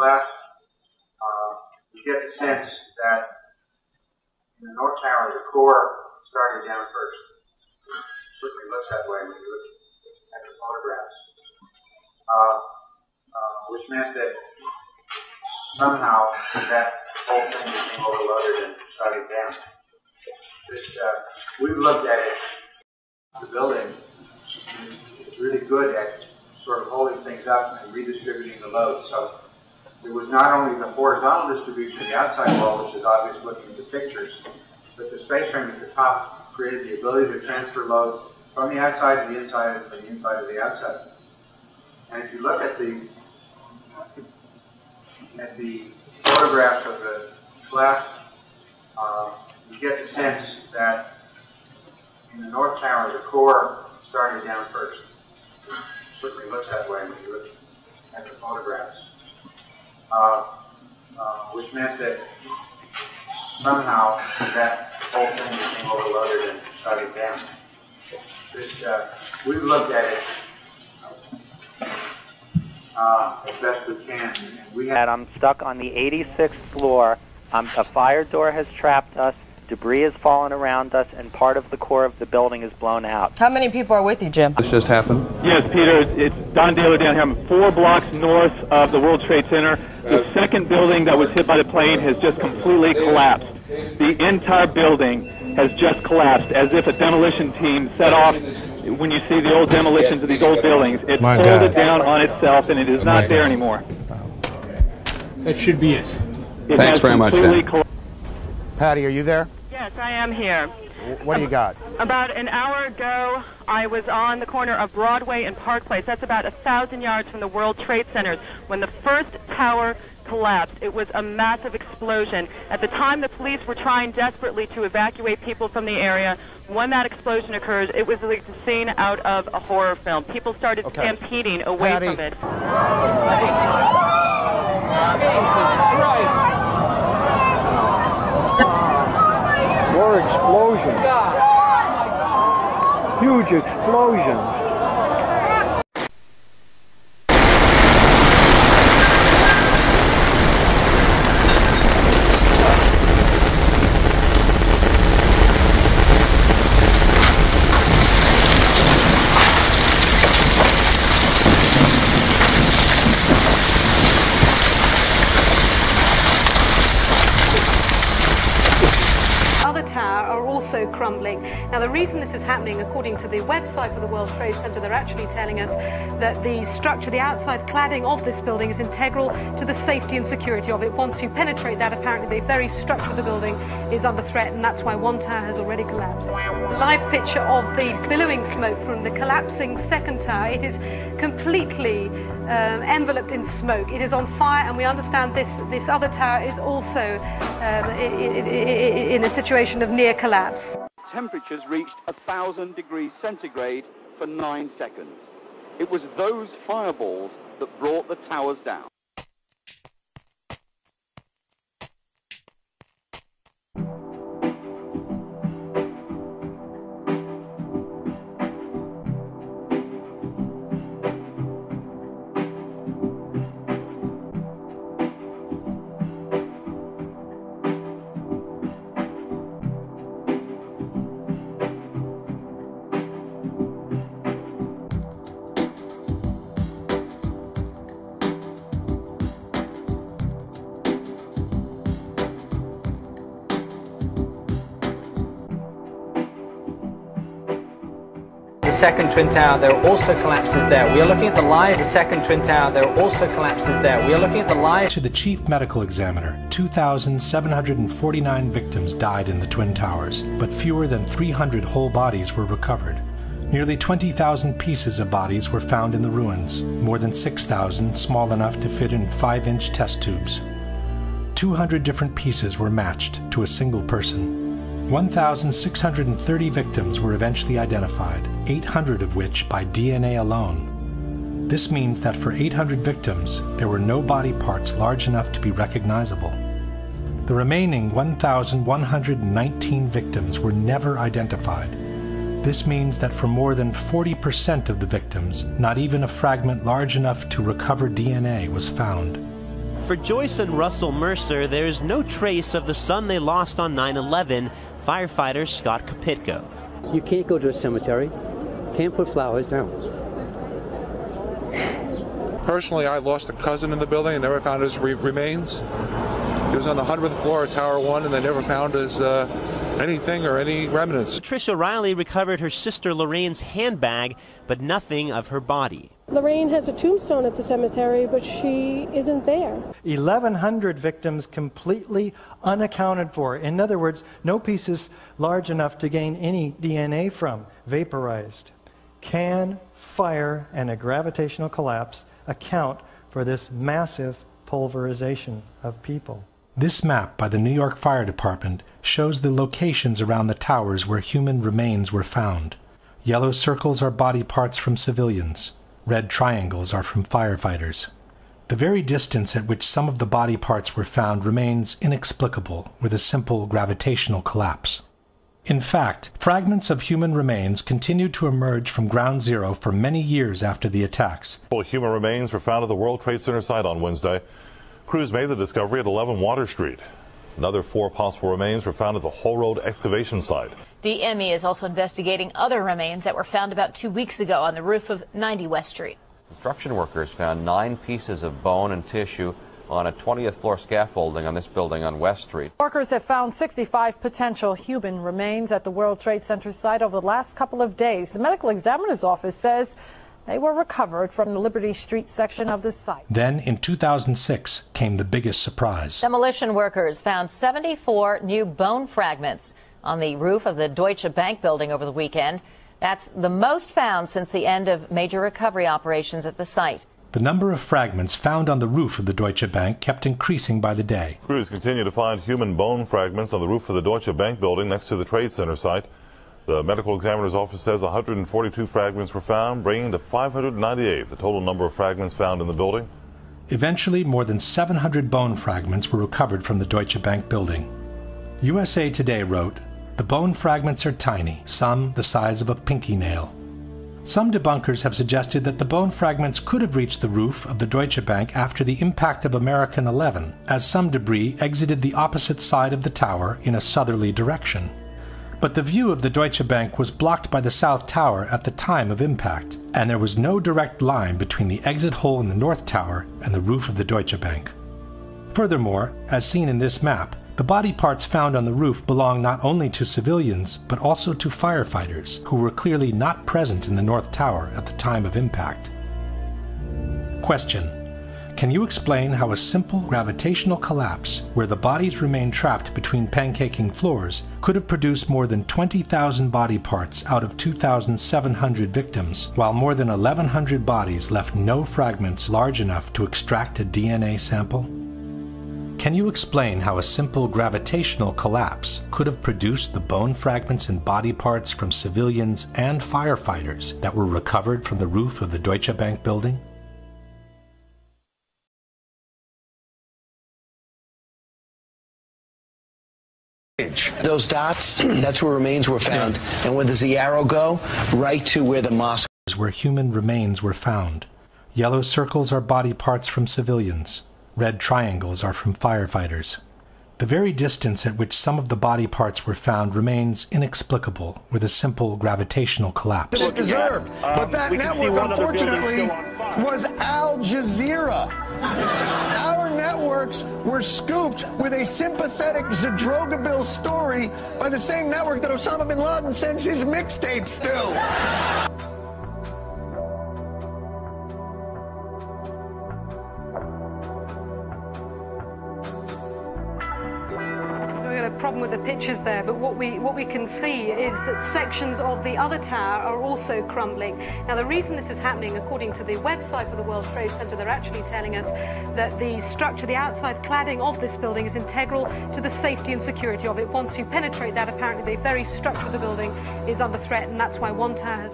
left, you get the sense that in the North Tower, the core started down first. It certainly looks that way when you look at the photographs. Which meant that somehow that whole thing became overloaded and started down. We've looked at it, the building is really good at sort of holding things up and redistributing the load. So it was not only the horizontal distribution of the outside wall, which is obvious looking at the pictures, but the space frame at the top created the ability to transfer loads from the outside to the inside and from the inside to the outside. And if you look at the photographs of the left, you get the sense that in the North Tower, the core started down first. It certainly looks that way when you look at the photographs. Which meant that somehow that whole thing became overloaded and started down. We've looked at it as best we can. And I'm stuck on the 86th floor. A fire door has trapped us. Debris has fallen around us, and part of the core of the building is blown out. How many people are with you, Jim? This just happened? Yes, Peter, it's Don Daly down here. I'm 4 blocks north of the World Trade Center. The second building that was hit by the plane has just completely collapsed. The entire building has just collapsed, as if a demolition team set off. When you see the old demolitions of these old buildings, it folded down on itself, and it is not there anymore. That should be it. Thanks very much, Dan. Patty, are you there? Yes, I am here. What do you got? About an hour ago, I was on the corner of Broadway and Park Place. That's about 1,000 yards from the World Trade Center. When the first tower collapsed, it was a massive explosion. At the time, the police were trying desperately to evacuate people from the area. When that explosion occurred, it was like the scene out of a horror film. People started stampeding away from it. Jesus Christ! More explosion. Huge explosion. Crumbling. Now, the reason this is happening, according to the website for the World Trade Center, they're actually telling us that the structure, the outside cladding of this building is integral to the safety and security of it. Once you penetrate that, apparently the very structure of the building is under threat, and that's why one tower has already collapsed. Live picture of the billowing smoke from the collapsing second tower. It is completely enveloped in smoke. It is on fire, and we understand this other tower is also in a situation of near collapse. Temperatures reached 1,000 degrees centigrade for 9 seconds. It was those fireballs that brought the towers down. Second Twin Tower, there are also collapses there. We are looking at the live second Twin Tower, there are also collapses there. We are looking at the live... To the Chief Medical Examiner, 2,749 victims died in the Twin Towers, but fewer than 300 whole bodies were recovered. Nearly 20,000 pieces of bodies were found in the ruins, more than 6,000 small enough to fit in 5-inch test tubes. 200 different pieces were matched to a single person. 1,630 victims were eventually identified, 800 of which by DNA alone. This means that for 800 victims, there were no body parts large enough to be recognizable. The remaining 1,119 victims were never identified. This means that for more than 40% of the victims, not even a fragment large enough to recover DNA was found. For Joyce and Russell Mercer, there's no trace of the son they lost on 9/11, firefighter Scott Kopitko. You can't go to a cemetery, can't put flowers down. Personally, I lost a cousin in the building and never found his remains. He was on the 100th floor of Tower 1, and they never found his anything or any remnants. Patricia Riley recovered her sister Lorraine's handbag, but nothing of her body. Lorraine has a tombstone at the cemetery, but she isn't there. 1,100 victims completely unaccounted for. In other words, no pieces large enough to gain any DNA from, vaporized. Can fire and a gravitational collapse account for this massive pulverization of people? This map by the New York Fire Department shows the locations around the towers where human remains were found. Yellow circles are body parts from civilians. Red triangles are from firefighters. The very distance at which some of the body parts were found remains inexplicable with a simple gravitational collapse. In fact, fragments of human remains continued to emerge from ground zero for many years after the attacks. Human remains were found at the World Trade Center site on Wednesday. Crews made the discovery at 11 Water Street. Another 4 possible remains were found at the Whole Road excavation site. The ME is also investigating other remains that were found about 2 weeks ago on the roof of 90 West Street. Construction workers found 9 pieces of bone and tissue on a 20th floor scaffolding on this building on West Street. Workers have found 65 potential human remains at the World Trade Center site over the last couple of days. The medical examiner's office says they were recovered from the Liberty Street section of the site. Then, in 2006, came the biggest surprise. Demolition workers found 74 new bone fragments on the roof of the Deutsche Bank building over the weekend. That's the most found since the end of major recovery operations at the site. The number of fragments found on the roof of the Deutsche Bank kept increasing by the day. Crews continue to find human bone fragments on the roof of the Deutsche Bank building next to the Trade Center site. The medical examiner's office says 142 fragments were found, bringing to 598 the total number of fragments found in the building. Eventually, more than 700 bone fragments were recovered from the Deutsche Bank building. USA Today wrote, "The bone fragments are tiny, some the size of a pinky nail." Some debunkers have suggested that the bone fragments could have reached the roof of the Deutsche Bank after the impact of American 11, as some debris exited the opposite side of the tower in a southerly direction. But the view of the Deutsche Bank was blocked by the South Tower at the time of impact, and there was no direct line between the exit hole in the North Tower and the roof of the Deutsche Bank. Furthermore, as seen in this map, the body parts found on the roof belong not only to civilians, but also to firefighters, who were clearly not present in the North Tower at the time of impact. Question: can you explain how a simple gravitational collapse, where the bodies remain trapped between pancaking floors, could have produced more than 20,000 body parts out of 2,700 victims, while more than 1,100 bodies left no fragments large enough to extract a DNA sample? Can you explain how a simple gravitational collapse could have produced the bone fragments and body parts from civilians and firefighters that were recovered from the roof of the Deutsche Bank building? Those dots, that's where remains were found. And where does the arrow go? Right to where the mosque. Where human remains were found. Yellow circles are body parts from civilians. Red triangles are from firefighters. The very distance at which some of the body parts were found remains inexplicable with a simple gravitational collapse. It deserved. But that network, unfortunately, was Al Jazeera. Our networks were scooped with a sympathetic Zadrogabil story by the same network that Osama bin Laden sends his mixtapes to. Problem with the pictures there, but what we can see is that sections of the other tower are also crumbling. Now, the reason this is happening, according to the website for the World Trade Center, they're actually telling us that the structure, the outside cladding of this building is integral to the safety and security of it. Once you penetrate that, apparently the very structure of the building is under threat, and that's why one tower has